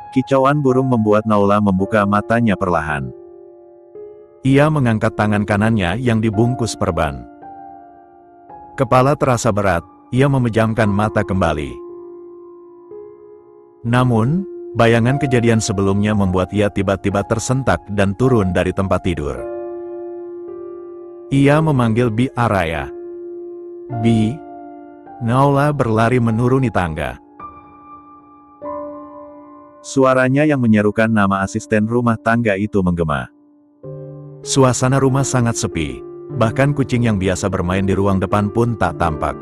Kicauan burung membuat Naula membuka matanya perlahan. Ia mengangkat tangan kanannya yang dibungkus perban. Kepala terasa berat, ia memejamkan mata kembali. Namun, bayangan kejadian sebelumnya membuat ia tiba-tiba tersentak dan turun dari tempat tidur. Ia memanggil Bi Araya. Bi. Naula berlari menuruni tangga. Suaranya yang menyerukan nama asisten rumah tangga itu menggema. Suasana rumah sangat sepi, bahkan kucing yang biasa bermain di ruang depan pun tak tampak.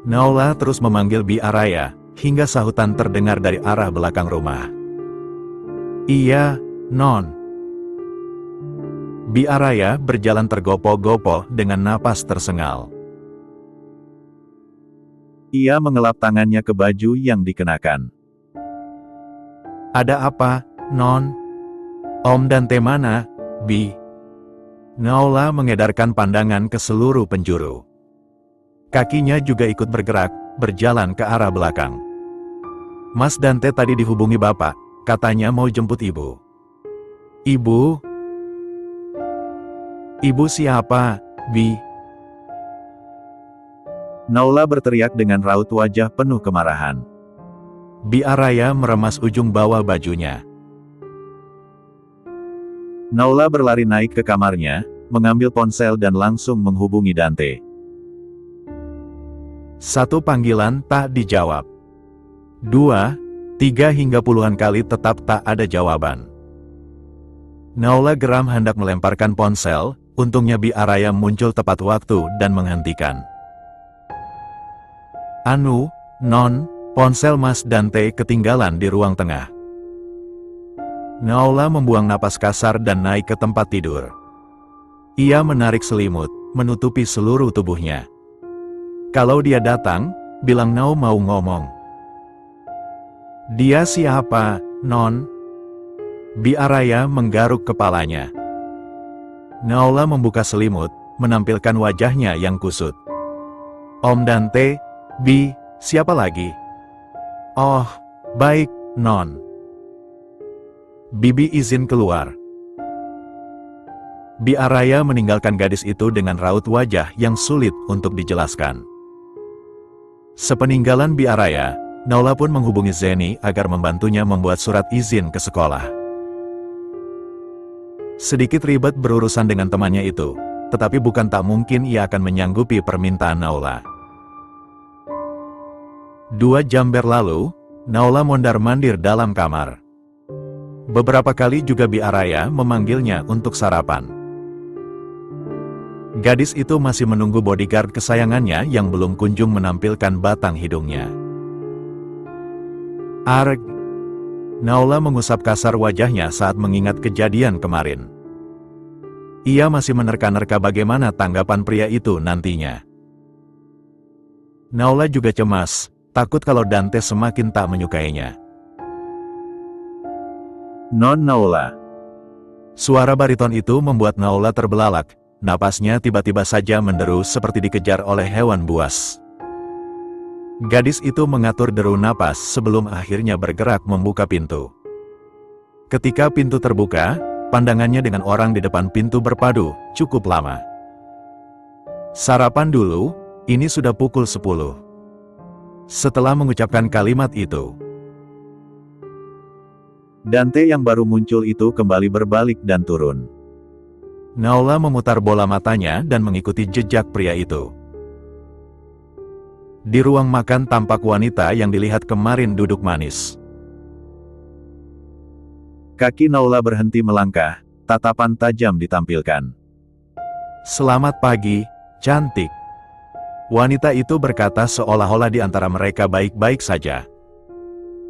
Naula terus memanggil Bi Araya, hingga sahutan terdengar dari arah belakang rumah. Iya, Non. Bi Araya berjalan tergopoh-gopoh dengan napas tersengal. Ia mengelap tangannya ke baju yang dikenakan. Ada apa, Non? Om Dante mana, Bi? Naula mengedarkan pandangan ke seluruh penjuru. Kakinya juga ikut bergerak, berjalan ke arah belakang. Mas Dante tadi dihubungi Bapak, katanya mau jemput Ibu. Ibu? Ibu siapa, Bi? Naula berteriak dengan raut wajah penuh kemarahan. Bi Araya meremas ujung bawah bajunya. Naula berlari naik ke kamarnya, mengambil ponsel dan langsung menghubungi Dante. Satu panggilan tak dijawab. 2, 3 hingga puluhan kali tetap tak ada jawaban. Naula geram hendak melemparkan ponsel, untungnya Bi Araya muncul tepat waktu dan menghentikan. Anu, Non, ponsel Mas Dante ketinggalan di ruang tengah. Naula membuang napas kasar dan naik ke tempat tidur. Ia menarik selimut, menutupi seluruh tubuhnya. Kalau dia datang, bilang Nau mau ngomong. Dia siapa, Non? Bi Araya menggaruk kepalanya. Naula membuka selimut, menampilkan wajahnya yang kusut. Om Dante, Bi, siapa lagi? Oh, baik, Non. Bibi izin keluar. Bi Araya meninggalkan gadis itu dengan raut wajah yang sulit untuk dijelaskan. Sepeninggalan Bi Araya, Naula pun menghubungi Zeni agar membantunya membuat surat izin ke sekolah. Sedikit ribet berurusan dengan temannya itu, tetapi bukan tak mungkin ia akan menyanggupi permintaan Naula. 2 jam berlalu, Naula mondar-mandir dalam kamar. Beberapa kali juga Bi Araya memanggilnya untuk sarapan. Gadis itu masih menunggu bodyguard kesayangannya yang belum kunjung menampilkan batang hidungnya. Arg. Naula mengusap kasar wajahnya saat mengingat kejadian kemarin. Ia masih menerka-nerka bagaimana tanggapan pria itu nantinya. Naula juga cemas, takut kalau Dante semakin tak menyukainya. Non Naula. Suara bariton itu membuat Naula terbelalak, napasnya tiba-tiba saja menderu seperti dikejar oleh hewan buas. Gadis itu mengatur deru napas sebelum akhirnya bergerak membuka pintu. Ketika pintu terbuka, pandangannya dengan orang di depan pintu berpadu, cukup lama. Sarapan dulu, ini sudah pukul 10. Setelah mengucapkan kalimat itu, Dante yang baru muncul itu kembali berbalik dan turun. Naula memutar bola matanya dan mengikuti jejak pria itu. Di ruang makan tampak wanita yang dilihat kemarin duduk manis. Kaki Naula berhenti melangkah, tatapan tajam ditampilkan. Selamat pagi, cantik. Wanita itu berkata seolah-olah di antara mereka baik-baik saja.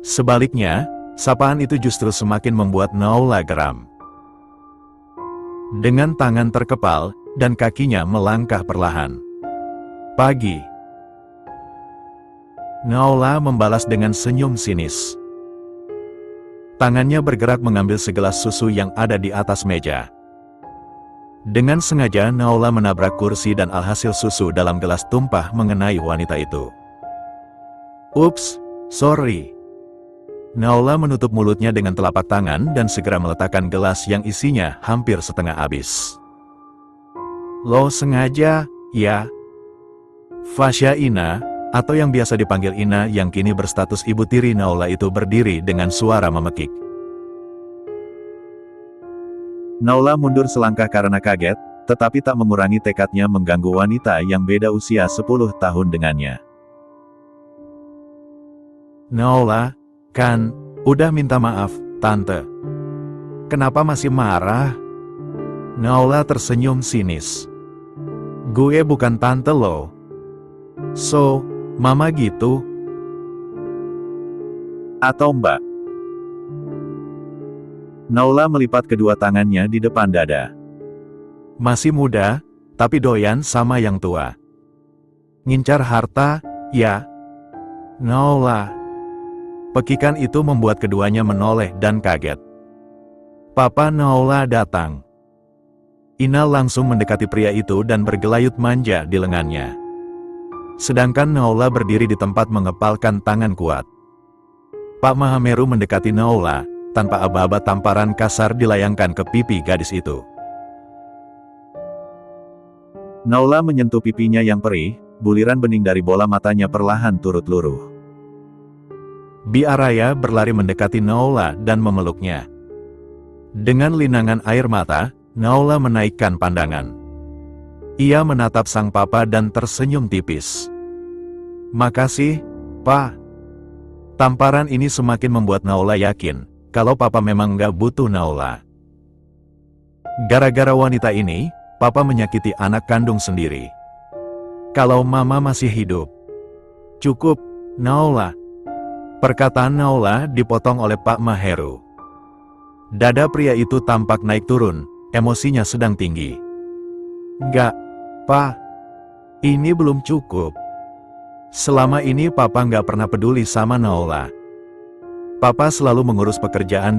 Sebaliknya, sapaan itu justru semakin membuat Naula geram. Dengan tangan terkepal, dan kakinya melangkah perlahan. Pagi. Naula membalas dengan senyum sinis. Tangannya bergerak mengambil segelas susu yang ada di atas meja. Dengan sengaja Naula menabrak kursi dan alhasil susu dalam gelas tumpah mengenai wanita itu. Ups, sorry. Naola menutup mulutnya dengan telapak tangan dan segera meletakkan gelas yang isinya hampir setengah habis. Lo sengaja, ya? Fasya Ina, atau yang biasa dipanggil Ina yang kini berstatus ibu tiri Naola itu berdiri dengan suara memekik. Naola mundur selangkah karena kaget, tetapi tak mengurangi tekadnya mengganggu wanita yang beda usia 10 tahun dengannya. Naola, kan, udah minta maaf, Tante. Kenapa masih marah? Naola tersenyum sinis. Gue bukan tante lo. So, mama gitu? Atau mbak? Naola melipat kedua tangannya di depan dada. Masih muda, tapi doyan sama yang tua. Ngincar harta, ya? Naola. Pekikan itu membuat keduanya menoleh dan kaget. Papa Naola datang. Ina langsung mendekati pria itu dan bergelayut manja di lengannya. Sedangkan Naola berdiri di tempat mengepalkan tangan kuat. Pak Mahameru mendekati Naola, tanpa aba-aba tamparan kasar dilayangkan ke pipi gadis itu. Naola menyentuh pipinya yang perih, buliran bening dari bola matanya perlahan turut luruh. Bi Araya berlari mendekati Naola dan memeluknya. Dengan linangan air mata, Naola menaikkan pandangan. Ia menatap sang papa dan tersenyum tipis. Makasih, Pak. Tamparan ini semakin membuat Naola yakin, kalau papa memang gak butuh Naola. Gara-gara wanita ini, papa menyakiti anak kandung sendiri. Kalau mama masih hidup. Cukup, Naola. Perkataan Naola dipotong oleh Pak Maheru. Dada pria itu tampak naik turun, emosinya sedang tinggi. Enggak, Pak. Ini belum cukup. Selama ini Papa nggak pernah peduli sama Naola. Papa selalu mengurus pekerjaan,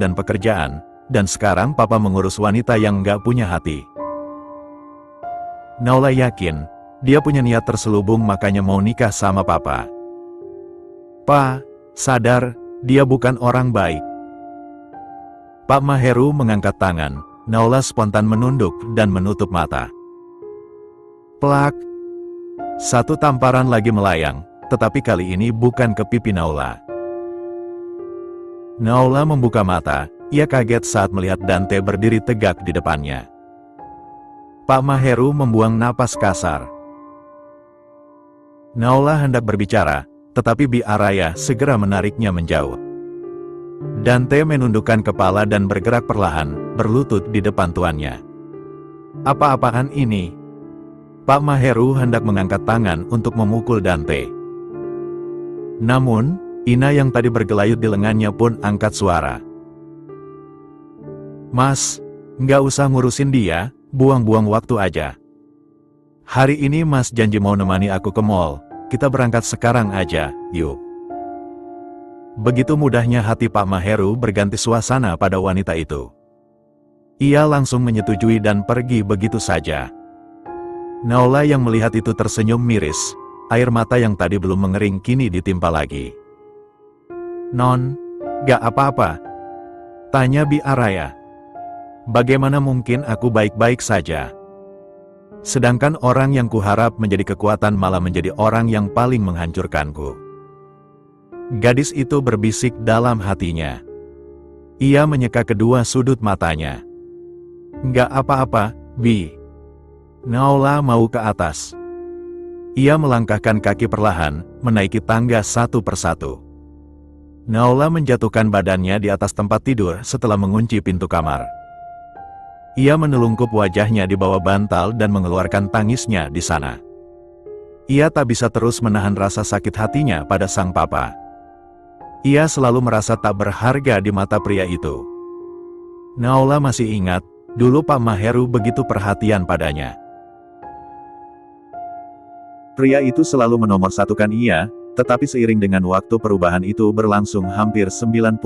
dan sekarang Papa mengurus wanita yang nggak punya hati. Naola yakin, dia punya niat terselubung makanya mau nikah sama Papa. Pa, sadar, dia bukan orang baik. Pak Maheru mengangkat tangan, Naola spontan menunduk dan menutup mata. Plak. Satu tamparan lagi melayang, tetapi kali ini bukan ke pipi Naola. Naola membuka mata, ia kaget saat melihat Dante berdiri tegak di depannya. Pak Maheru membuang napas kasar. Naola hendak berbicara, tetapi Bi Araya segera menariknya menjauh. Dante menundukkan kepala dan bergerak perlahan, berlutut di depan tuannya. Apa-apaan ini? Pak Maheru hendak mengangkat tangan untuk memukul Dante. Namun, Ina yang tadi bergelayut di lengannya pun angkat suara. Mas, nggak usah ngurusin dia, buang-buang waktu aja. Hari ini Mas janji mau nemani aku ke mall, kita berangkat sekarang aja, yuk. Begitu mudahnya hati Pak Maheru berganti suasana pada wanita itu. Ia langsung menyetujui dan pergi begitu saja. Naola yang melihat itu tersenyum miris, air mata yang tadi belum mengering kini ditimpa lagi. Non, gak apa-apa. Tanya Bi Araya. Bagaimana mungkin aku baik-baik saja? Sedangkan orang yang kuharap menjadi kekuatan malah menjadi orang yang paling menghancurkanku. Gadis itu berbisik dalam hatinya. Ia menyeka kedua sudut matanya. Nggak apa-apa, Bi. Naola mau ke atas. Ia melangkahkan kaki perlahan, menaiki tangga satu persatu. Naola menjatuhkan badannya di atas tempat tidur setelah mengunci pintu kamar. Ia menelungkup wajahnya di bawah bantal dan mengeluarkan tangisnya di sana. Ia tak bisa terus menahan rasa sakit hatinya pada sang papa. Ia selalu merasa tak berharga di mata pria itu. Naola masih ingat, dulu Pak Maheru begitu perhatian padanya. Pria itu selalu menomorsatukan ia, tetapi seiring dengan waktu perubahan itu berlangsung hampir 99%.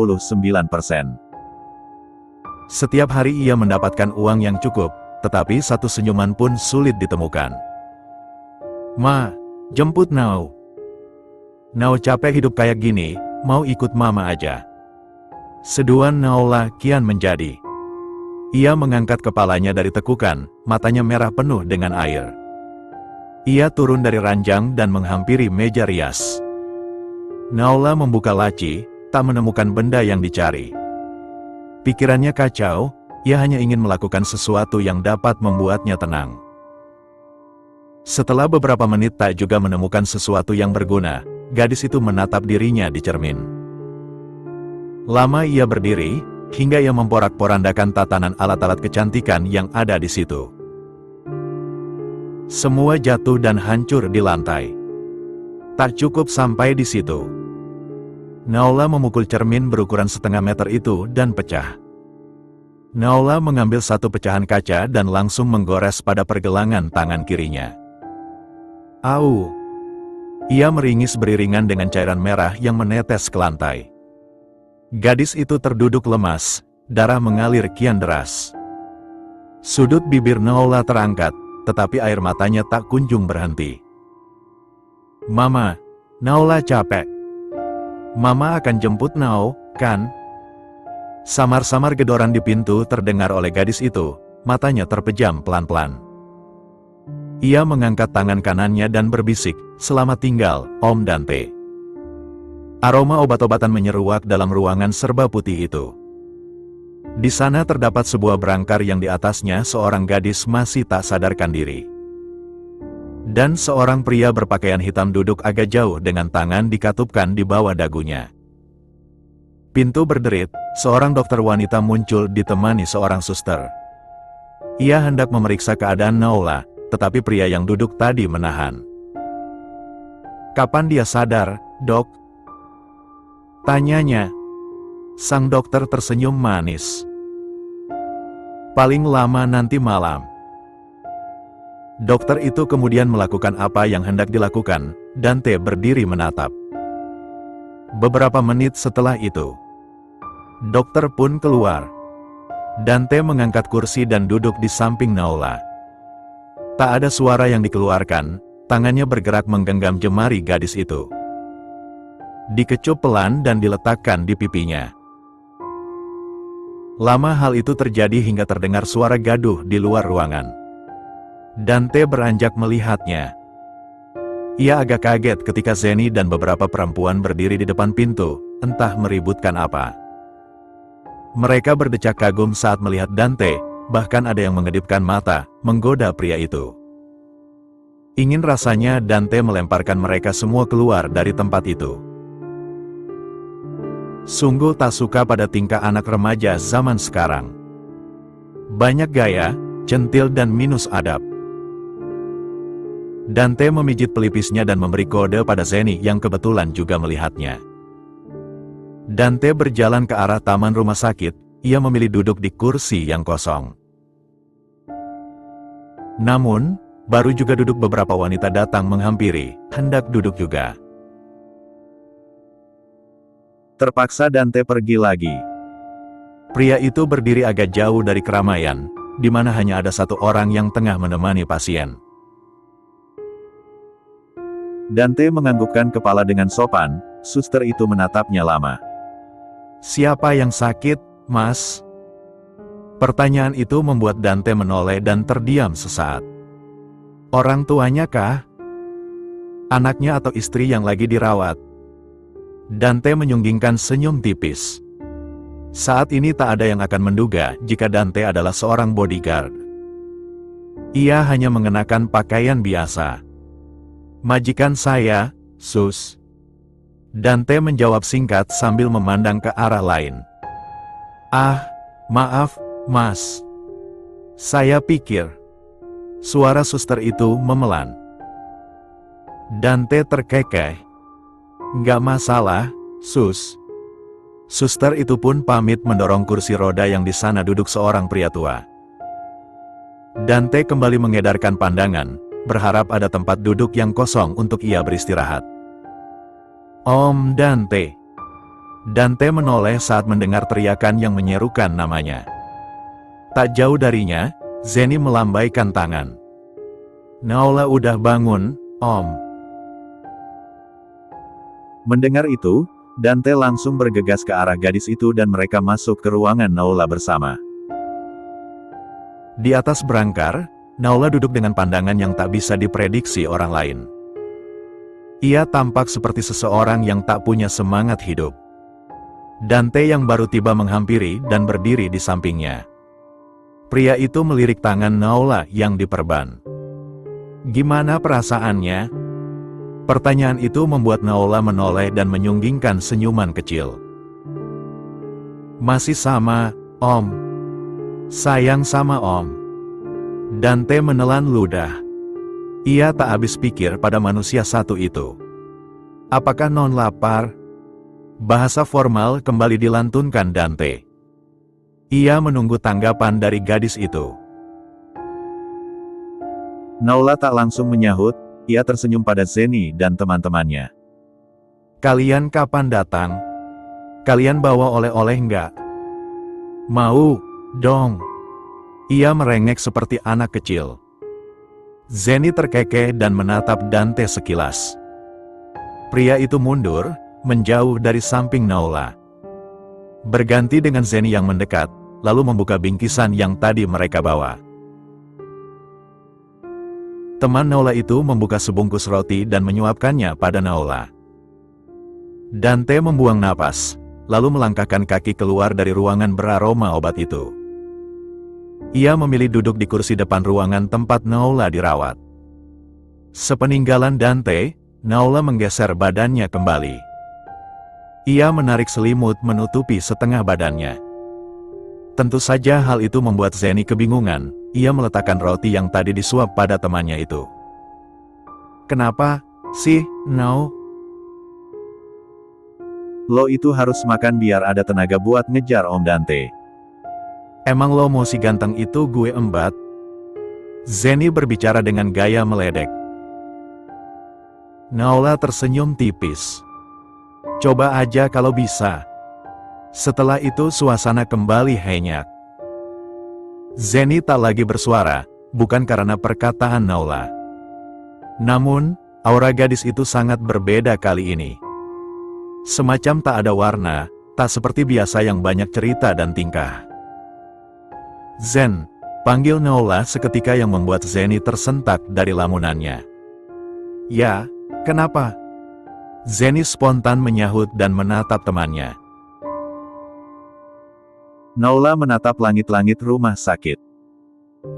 Setiap hari ia mendapatkan uang yang cukup, tetapi satu senyuman pun sulit ditemukan. Ma, jemput Nao. Nao capek hidup kayak gini, mau ikut mama aja. Seduhan Naola kian menjadi. Ia mengangkat kepalanya dari tekukan, matanya merah penuh dengan air. Ia turun dari ranjang dan menghampiri meja rias. Naola membuka laci, tak menemukan benda yang dicari. Pikirannya kacau, ia hanya ingin melakukan sesuatu yang dapat membuatnya tenang. Setelah beberapa menit tak juga menemukan sesuatu yang berguna, gadis itu menatap dirinya di cermin. Lama ia berdiri, hingga ia memporak-porandakan tatanan alat-alat kecantikan yang ada di situ. Semua jatuh dan hancur di lantai. Tak cukup sampai di situ. Naola memukul cermin berukuran setengah meter itu dan pecah. Naola mengambil satu pecahan kaca dan langsung menggores pada pergelangan tangan kirinya. Au! Ia meringis beriringan dengan cairan merah yang menetes ke lantai. Gadis itu terduduk lemas, darah mengalir kian deras. Sudut bibir Naola terangkat, tetapi air matanya tak kunjung berhenti. Mama, Naola capek. Mama akan jemput Nao, kan? Samar-samar gedoran di pintu terdengar oleh gadis itu, matanya terpejam pelan-pelan. Ia mengangkat tangan kanannya dan berbisik, "Selamat tinggal, Om Dante." Aroma obat-obatan menyeruak dalam ruangan serba putih itu. Di sana terdapat sebuah berangkar yang di atasnya seorang gadis masih tak sadarkan diri. Dan seorang pria berpakaian hitam duduk agak jauh dengan tangan dikatupkan di bawah dagunya. Pintu berderit, seorang dokter wanita muncul ditemani seorang suster. Ia hendak memeriksa keadaan Naola, tetapi pria yang duduk tadi menahan. "Kapan dia sadar, Dok?" tanyanya. Sang dokter tersenyum manis. "Paling lama nanti malam." Dokter itu kemudian melakukan apa yang hendak dilakukan. Dante berdiri menatap. Beberapa menit setelah itu, dokter pun keluar. Dante mengangkat kursi dan duduk di samping Naola. Tak ada suara yang dikeluarkan, tangannya bergerak menggenggam jemari gadis itu. Dikecup pelan dan diletakkan di pipinya. Lama hal itu terjadi hingga terdengar suara gaduh di luar ruangan. Dante beranjak melihatnya. Ia agak kaget ketika Zeni dan beberapa perempuan berdiri di depan pintu, entah meributkan apa. Mereka berdecak kagum saat melihat Dante, bahkan ada yang mengedipkan mata, menggoda pria itu. Ingin rasanya Dante melemparkan mereka semua keluar dari tempat itu. Sungguh tak suka pada tingkah anak remaja zaman sekarang. Banyak gaya, centil dan minus adab. Dante memijit pelipisnya dan memberi kode pada Zeni yang kebetulan juga melihatnya. Dante berjalan ke arah taman rumah sakit, ia memilih duduk di kursi yang kosong. Namun, baru juga duduk beberapa wanita datang menghampiri, hendak duduk juga. Terpaksa Dante pergi lagi. Pria itu berdiri agak jauh dari keramaian, di mana hanya ada satu orang yang tengah menemani pasien. Dante menganggukkan kepala dengan sopan, suster itu menatapnya lama. "Siapa yang sakit, Mas?" Pertanyaan itu membuat Dante menoleh dan terdiam sesaat. "Orang tuanya kah? Anaknya atau istri yang lagi dirawat?" Dante menyunggingkan senyum tipis. Saat ini tak ada yang akan menduga jika Dante adalah seorang bodyguard. Ia hanya mengenakan pakaian biasa. "Majikan saya, Sus." Dante menjawab singkat sambil memandang ke arah lain. "Ah, maaf, Mas. Saya pikir..." Suara suster itu memelan. Dante terkekeh. "Nggak masalah, Sus." Suster itu pun pamit mendorong kursi roda yang di sana duduk seorang pria tua. Dante kembali mengedarkan pandangan, berharap ada tempat duduk yang kosong untuk ia beristirahat. "Om Dante." Dante menoleh saat mendengar teriakan yang menyerukan namanya. Tak jauh darinya, Zeni melambaikan tangan. "Naola udah bangun, Om." Mendengar itu, Dante langsung bergegas ke arah gadis itu dan mereka masuk ke ruangan Naula bersama. Di atas berangkar, Naula duduk dengan pandangan yang tak bisa diprediksi orang lain. Ia tampak seperti seseorang yang tak punya semangat hidup. Dante yang baru tiba menghampiri dan berdiri di sampingnya. Pria itu melirik tangan Naula yang diperban. "Gimana perasaannya?" Pertanyaan itu membuat Naula menoleh dan menyunggingkan senyuman kecil. "Masih sama, Om. Sayang sama Om." Dante menelan ludah. Ia tak habis pikir pada manusia satu itu. "Apakah Non lapar?" Bahasa formal kembali dilantunkan Dante. Ia menunggu tanggapan dari gadis itu. Naula tak langsung menyahut. Ia tersenyum pada Zeni dan teman-temannya. "Kalian kapan datang? Kalian bawa oleh-oleh enggak?" "Mau, dong." Ia merengek seperti anak kecil. Zeni terkekeh dan menatap Dante sekilas. Pria itu mundur, menjauh dari samping Naula. Berganti dengan Zeni yang mendekat, lalu membuka bingkisan yang tadi mereka bawa. Teman Naula itu membuka sebungkus roti dan menyuapkannya pada Naula. Dante membuang napas, lalu melangkahkan kaki keluar dari ruangan beraroma obat itu. Ia memilih duduk di kursi depan ruangan tempat Naula dirawat. Sepeninggalan Dante, Naula menggeser badannya kembali. Ia menarik selimut menutupi setengah badannya. Tentu saja hal itu membuat Zeni kebingungan. Ia meletakkan roti yang tadi disuap pada temannya itu. "Kenapa sih, No? Lo itu harus makan biar ada tenaga buat ngejar Om Dante. Emang lo mau si ganteng itu gue embat?" Zeni berbicara dengan gaya meledek. Naula tersenyum tipis. "Coba aja kalau bisa." Setelah itu suasana kembali henyak. Zeni tak lagi bersuara, bukan karena perkataan Naula. Namun, aura gadis itu sangat berbeda kali ini. Semacam tak ada warna, tak seperti biasa yang banyak cerita dan tingkah. "Zen," panggil Naula seketika yang membuat Zeni tersentak dari lamunannya. "Ya, kenapa?" Zeni spontan menyahut dan menatap temannya. Naula menatap langit-langit rumah sakit.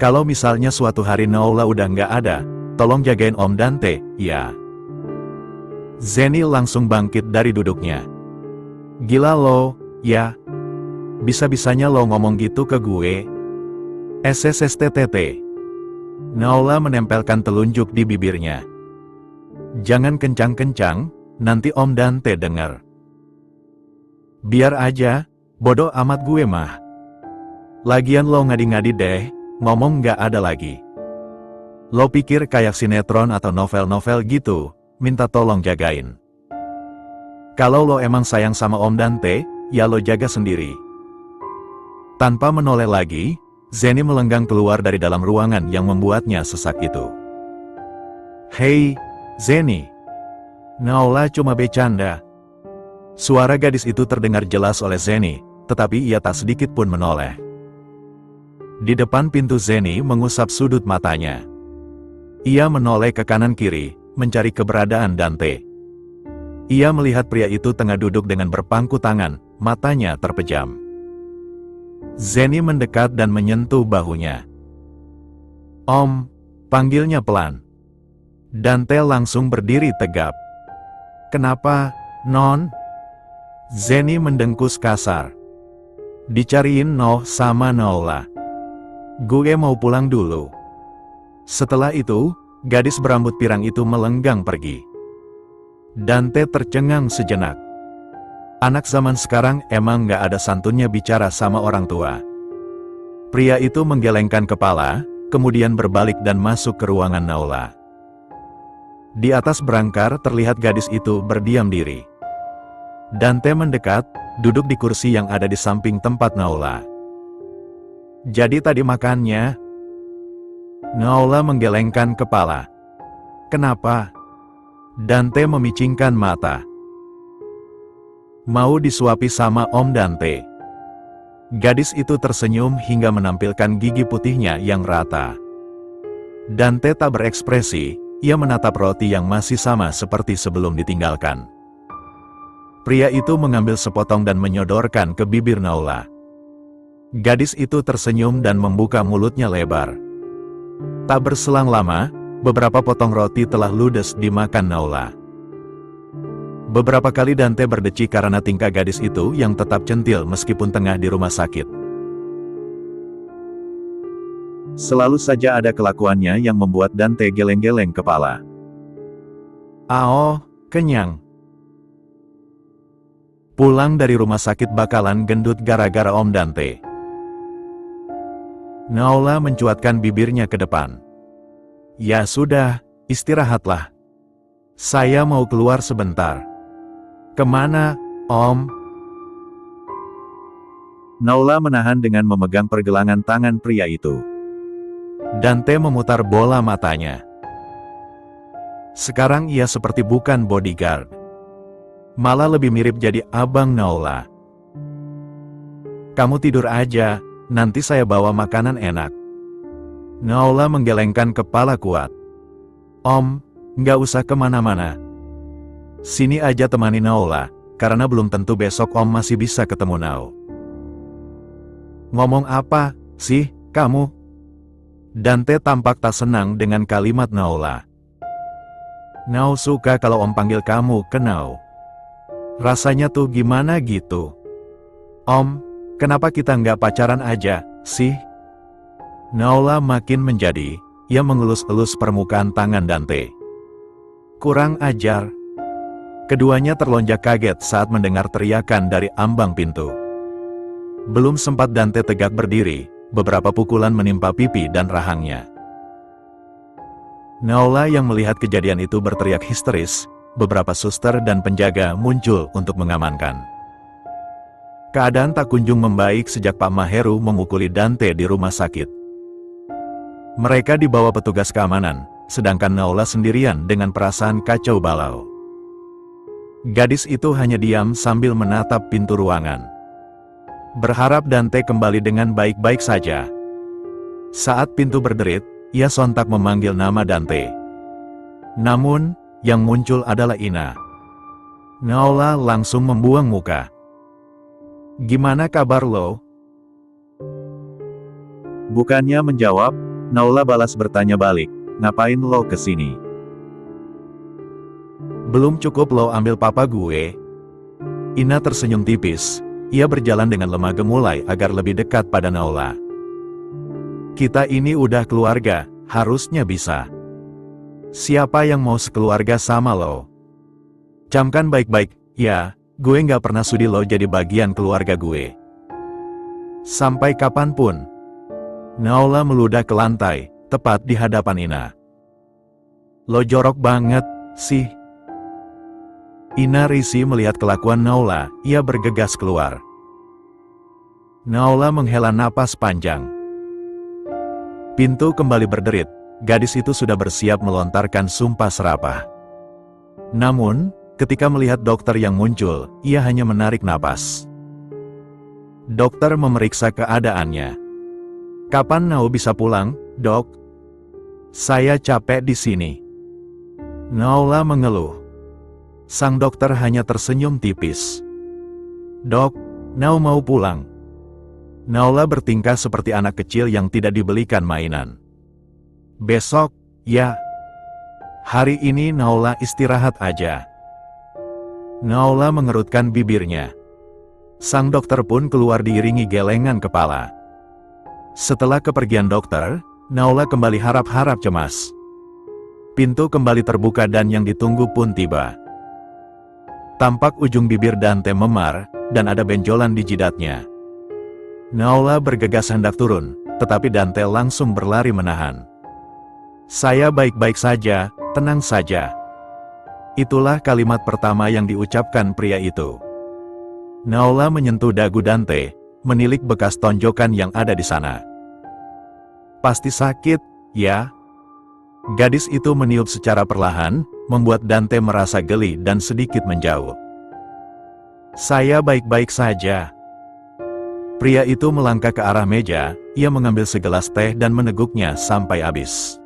"Kalau misalnya suatu hari Naula udah nggak ada, tolong jagain Om Dante, ya." Zeni langsung bangkit dari duduknya. "Gila lo, ya? Bisa-bisanya lo ngomong gitu ke gue?" "SSSTTT." Naula menempelkan telunjuk di bibirnya. "Jangan kencang-kencang, nanti Om Dante dengar." "Biar aja. Bodoh amat gue mah. Lagian lo ngadi-ngadi deh, ngomong nggak ada lagi. Lo pikir kayak sinetron atau novel-novel gitu, minta tolong jagain. Kalau lo emang sayang sama Om Dante, ya lo jaga sendiri." Tanpa menoleh lagi, Zeni melenggang keluar dari dalam ruangan yang membuatnya sesak itu. "Hei, Zeni. Naula cuma bercanda." Suara gadis itu terdengar jelas oleh Zeni, tetapi ia tak sedikit pun menoleh. Di depan pintu Zeni mengusap sudut matanya. Ia menoleh ke kanan-kiri, mencari keberadaan Dante. Ia melihat pria itu tengah duduk dengan berpangku tangan, matanya terpejam. Zeni mendekat dan menyentuh bahunya. "Om," panggilnya pelan. Dante langsung berdiri tegap. "Kenapa, Non?" Zeni mendengkus kasar. "Dicariin No sama Naula. Gue mau pulang dulu." Setelah itu, gadis berambut pirang itu melenggang pergi. Dante tercengang sejenak. Anak zaman sekarang emang gak ada santunnya bicara sama orang tua. Pria itu menggelengkan kepala, kemudian berbalik dan masuk ke ruangan Naula. Di atas berangkar terlihat gadis itu berdiam diri. Dante mendekat, duduk di kursi yang ada di samping tempat Naula. "Jadi tadi makannya?" Naula menggelengkan kepala. "Kenapa?" Dante memicingkan mata. Mau disuapi sama Om Dante. Gadis itu tersenyum hingga menampilkan gigi putihnya yang rata. Dante tak berekspresi, ia menatap roti yang masih sama seperti sebelum ditinggalkan. Pria itu mengambil sepotong dan menyodorkan ke bibir Naula. Gadis itu tersenyum dan membuka mulutnya lebar. Tak berselang lama, beberapa potong roti telah ludes dimakan Naula. Beberapa kali Dante berdecik karena tingkah gadis itu yang tetap centil meskipun tengah di rumah sakit. Selalu saja ada kelakuannya yang membuat Dante geleng-geleng kepala. Kenyang. Pulang dari rumah sakit bakalan gendut gara-gara Om Dante. Naula mencuatkan bibirnya ke depan. Ya sudah, istirahatlah. Saya mau keluar sebentar. Kemana, Om? Naula menahan dengan memegang pergelangan tangan pria itu. Dante memutar bola matanya. Sekarang ia seperti bukan bodyguard. Malah lebih mirip jadi abang Naula. Kamu tidur aja, nanti saya bawa makanan enak. Naula menggelengkan kepala kuat. Om, nggak usah kemana-mana. Sini aja temani Naula, karena belum tentu besok Om masih bisa ketemu Nau. Ngomong apa sih, kamu? Dante tampak tak senang dengan kalimat Naula. Nau suka kalau Om panggil kamu ke Nau. Rasanya tuh gimana gitu. Om, kenapa kita nggak pacaran aja, sih? Naula makin menjadi, ia mengelus-elus permukaan tangan Dante. Kurang ajar. Keduanya terlonjak kaget saat mendengar teriakan dari ambang pintu. Belum sempat Dante tegak berdiri, beberapa pukulan menimpa pipi dan rahangnya. Naula yang melihat kejadian itu berteriak histeris, beberapa suster dan penjaga muncul untuk mengamankan. Keadaan tak kunjung membaik sejak Pak Maheru memukuli Dante di rumah sakit. Mereka dibawa petugas keamanan, sedangkan Naula sendirian dengan perasaan kacau balau. Gadis itu hanya diam sambil menatap pintu ruangan. Berharap Dante kembali dengan baik-baik saja. Saat pintu berderit, ia sontak memanggil nama Dante. Namun, yang muncul adalah Ina. Naula langsung membuang muka. Gimana kabar lo? Bukannya menjawab, Naula balas bertanya balik, ngapain lo kesini? Belum cukup lo ambil papa gue? Ina tersenyum tipis, ia berjalan dengan lemah gemulai agar lebih dekat pada Naula. Kita ini udah keluarga, harusnya bisa. Siapa yang mau sekeluarga sama lo? Camkan baik-baik, ya, gue nggak pernah sudi lo jadi bagian keluarga gue. Sampai kapanpun. Naula meludah ke lantai, tepat di hadapan Ina. Lo jorok banget, sih. Ina risih melihat kelakuan Naula, ia bergegas keluar. Naula menghela napas panjang. Pintu kembali berderit, gadis itu sudah bersiap melontarkan sumpah serapah. Namun, ketika melihat dokter yang muncul, ia hanya menarik napas. Dokter memeriksa keadaannya. Kapan Nau bisa pulang, dok? Saya capek di sini. Naula mengeluh. Sang dokter hanya tersenyum tipis. Dok, Nau mau pulang. Naula bertingkah seperti anak kecil yang tidak dibelikan mainan. Besok, ya. Hari ini Naula istirahat aja. Naula mengerutkan bibirnya. Sang dokter pun keluar diiringi gelengan kepala. Setelah kepergian dokter, Naula kembali harap-harap cemas. Pintu kembali terbuka dan yang ditunggu pun tiba. Tampak ujung bibir Dante memar, dan ada benjolan di jidatnya. Naula bergegas hendak turun, tetapi Dante langsung berlari menahan. Saya baik-baik saja, tenang saja. Itulah kalimat pertama yang diucapkan pria itu. Naula menyentuh dagu Dante, menilik bekas tonjokan yang ada di sana. Pasti sakit, ya? Gadis itu meniup secara perlahan, membuat Dante merasa geli dan sedikit menjauh. Saya baik-baik saja. Pria itu melangkah ke arah meja, ia mengambil segelas teh dan meneguknya sampai habis.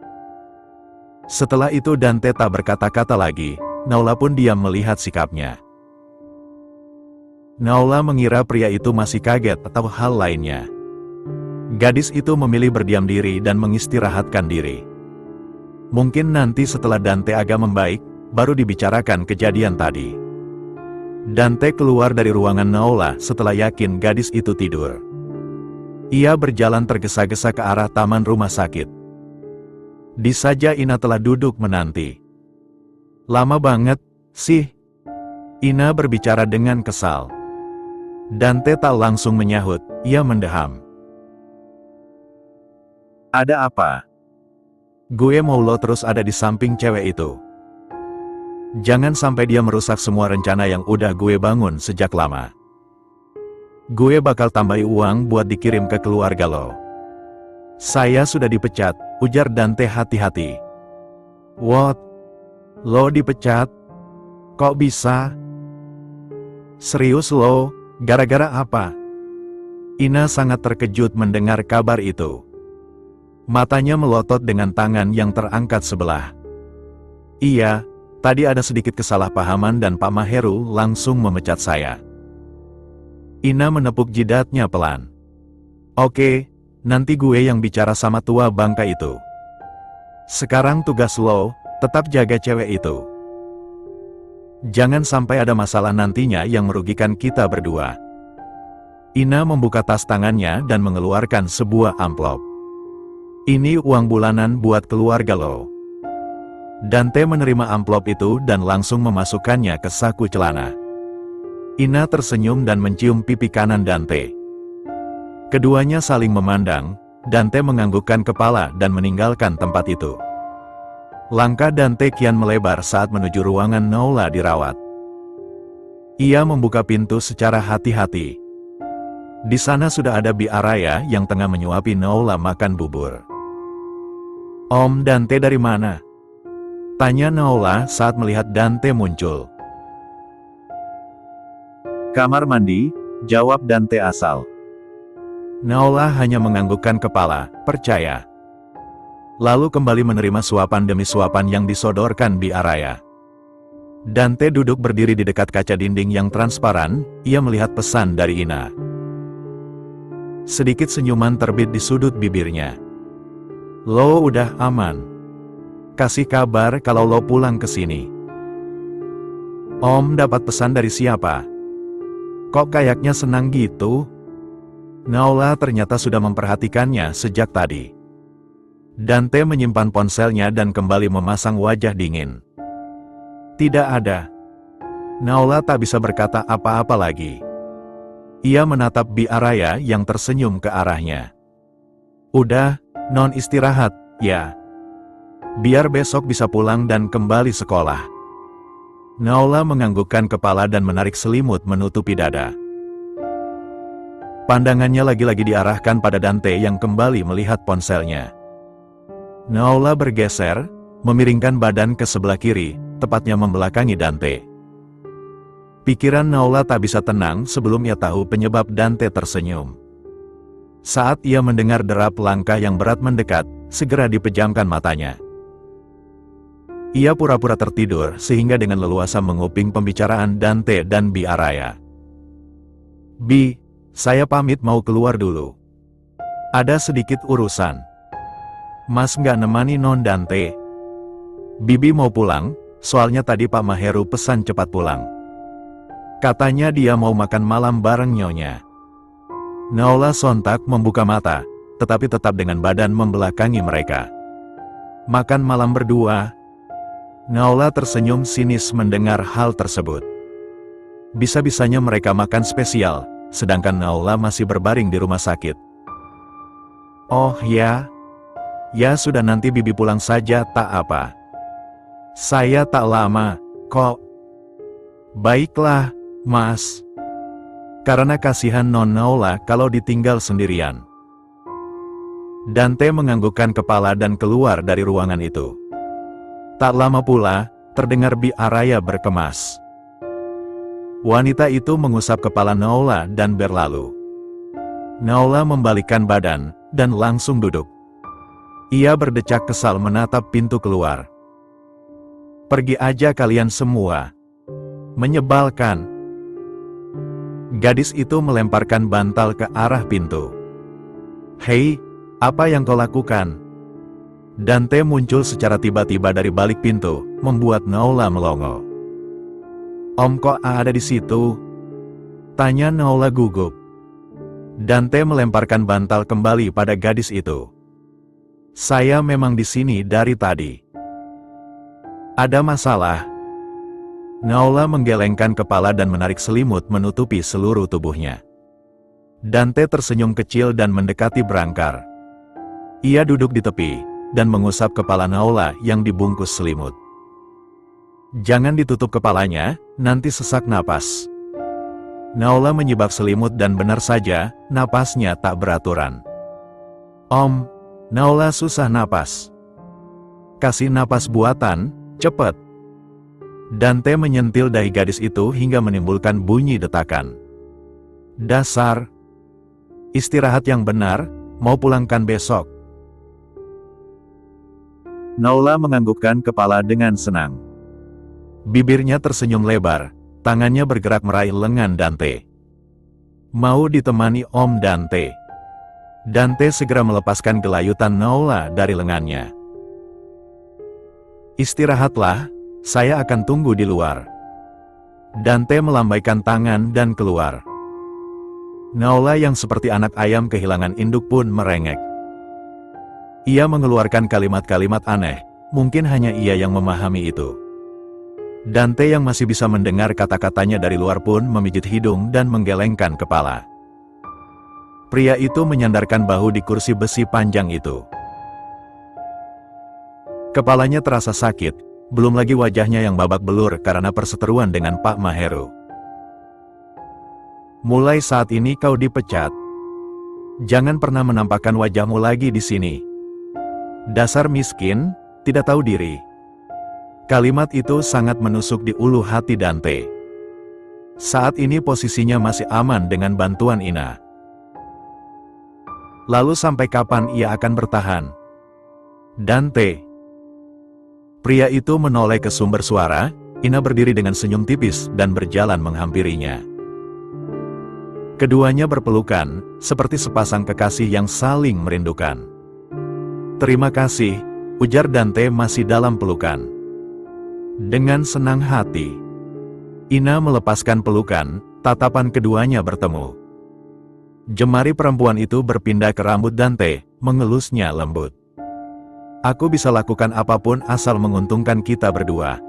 Setelah itu Dante tak berkata-kata lagi, Naula pun diam melihat sikapnya. Naula mengira pria itu masih kaget atau hal lainnya. Gadis itu memilih berdiam diri dan mengistirahatkan diri. Mungkin nanti setelah Dante agak membaik, baru dibicarakan kejadian tadi. Dante keluar dari ruangan Naula setelah yakin gadis itu tidur. Ia berjalan tergesa-gesa ke arah taman rumah sakit. Di saja Ina telah duduk menanti. Lama banget, sih? Ina berbicara dengan kesal. Dante tak langsung menyahut, ia mendeham. Ada apa? Gue mau lo terus ada di samping cewek itu. Jangan sampai dia merusak semua rencana yang udah gue bangun sejak lama. Gue bakal tambahin uang buat dikirim ke keluarga lo. Saya sudah dipecat, ujar Dante hati-hati. What? Lo dipecat? Kok bisa? Serius lo? Gara-gara apa? Ina sangat terkejut mendengar kabar itu. Matanya melotot dengan tangan yang terangkat sebelah. Iya, tadi ada sedikit kesalahpahaman dan Pak Maheru langsung memecat saya. Ina menepuk jidatnya pelan. Oke, nanti gue yang bicara sama tua bangka itu. Sekarang tugas lo, tetap jaga cewek itu. Jangan sampai ada masalah nantinya yang merugikan kita berdua. Ina membuka tas tangannya dan mengeluarkan sebuah amplop. Ini uang bulanan buat keluarga lo. Dante menerima amplop itu dan langsung memasukkannya ke saku celana. Ina tersenyum dan mencium pipi kanan Dante. Keduanya saling memandang, Dante menganggukkan kepala dan meninggalkan tempat itu. Langkah Dante kian melebar saat menuju ruangan Naula dirawat. Ia membuka pintu secara hati-hati. Di sana sudah ada Bi Araya yang tengah menyuapi Naula makan bubur. Om, Dante dari mana? Tanya Naula saat melihat Dante muncul. Kamar mandi, jawab Dante asal. Naula hanya menganggukkan kepala, percaya. Lalu kembali menerima suapan demi suapan yang disodorkan Bi Araya. Dante duduk berdiri di dekat kaca dinding yang transparan, ia melihat pesan dari Ina. Sedikit senyuman terbit di sudut bibirnya. Lo udah aman. Kasih kabar kalau lo pulang ke sini. Om dapat pesan dari siapa? Kok kayaknya senang gitu? Naula ternyata sudah memperhatikannya sejak tadi. Dante menyimpan ponselnya dan kembali memasang wajah dingin. Tidak ada. Naula tak bisa berkata apa-apa lagi. Ia menatap Bi Araya yang tersenyum ke arahnya. Udah, non istirahat, ya. Biar besok bisa pulang dan kembali sekolah. Naula menganggukkan kepala dan menarik selimut menutupi dada. Pandangannya lagi-lagi diarahkan pada Dante yang kembali melihat ponselnya. Naula bergeser, memiringkan badan ke sebelah kiri, tepatnya membelakangi Dante. Pikiran Naula tak bisa tenang sebelum ia tahu penyebab Dante tersenyum. Saat ia mendengar derap langkah yang berat mendekat, segera dipejamkan matanya. Ia pura-pura tertidur sehingga dengan leluasa menguping pembicaraan Dante dan Bi Araya. Bi, saya pamit mau keluar dulu. Ada sedikit urusan. Mas nggak nemani non Dante? Bibi mau pulang, soalnya tadi Pak Maheru pesan cepat pulang. Katanya dia mau makan malam bareng nyonya. Naula sontak membuka mata, tetapi tetap dengan badan membelakangi mereka. Makan malam berdua? Naula tersenyum sinis mendengar hal tersebut. Bisa-bisanya mereka makan spesial, sedangkan Naula masih berbaring di rumah sakit. Oh ya? Ya sudah nanti Bibi pulang saja tak apa. Saya tak lama, kok. Baiklah, Mas. Karena kasihan Non Naula kalau ditinggal sendirian. Dante menganggukkan kepala dan keluar dari ruangan itu. Tak lama pula, terdengar Bi Araya berkemas. Wanita itu mengusap kepala Naola dan berlalu. Naola membalikkan badan, dan langsung duduk. Ia berdecak kesal menatap pintu keluar. "Pergi aja kalian semua. Menyebalkan." Gadis itu melemparkan bantal ke arah pintu. "Hei, apa yang kau lakukan?" Dante muncul secara tiba-tiba dari balik pintu, membuat Naola melongo. "Om, kok ada di situ?" tanya Naola gugup. Dante melemparkan bantal kembali pada gadis itu. "Saya memang di sini dari tadi." "Ada masalah?" Naola menggelengkan kepala dan menarik selimut menutupi seluruh tubuhnya. Dante tersenyum kecil dan mendekati berangkar. Ia duduk di tepi, dan mengusap kepala Naola yang dibungkus selimut. "Jangan ditutup kepalanya, nanti sesak napas." Naola menyibak selimut dan benar saja, napasnya tak beraturan. "Om, Naola susah napas." "Kasih napas buatan, cepet." Dante menyentil dahi gadis itu hingga menimbulkan bunyi detakan. "Dasar. Istirahat yang benar, mau pulangkan besok." Naola menganggukkan kepala dengan senang. Bibirnya tersenyum lebar, tangannya bergerak meraih lengan Dante. "Mau ditemani Om Dante?" Dante segera melepaskan gelayutan Naola dari lengannya. "Istirahatlah, saya akan tunggu di luar." Dante melambaikan tangan dan keluar. Naola yang seperti anak ayam kehilangan induk pun merengek. Ia mengeluarkan kalimat-kalimat aneh, mungkin hanya ia yang memahami itu. Dante yang masih bisa mendengar kata-katanya dari luar pun memijit hidung dan menggelengkan kepala. Pria itu menyandarkan bahu di kursi besi panjang itu. Kepalanya terasa sakit, belum lagi wajahnya yang babak belur karena perseteruan dengan Pak Maheru. "Mulai saat ini kau dipecat. Jangan pernah menampakkan wajahmu lagi di sini. Dasar miskin, tidak tahu diri." Kalimat itu sangat menusuk di ulu hati Dante. Saat ini posisinya masih aman dengan bantuan Ina. Lalu sampai kapan ia akan bertahan? "Dante." Pria itu menoleh ke sumber suara. Ina berdiri dengan senyum tipis dan berjalan menghampirinya. Keduanya berpelukan, seperti sepasang kekasih yang saling merindukan. "Terima kasih," ujar Dante masih dalam pelukan. Dengan senang hati, Ina melepaskan pelukan, tatapan keduanya bertemu. Jemari perempuan itu berpindah ke rambut Dante, mengelusnya lembut. "Aku bisa lakukan apapun asal menguntungkan kita berdua."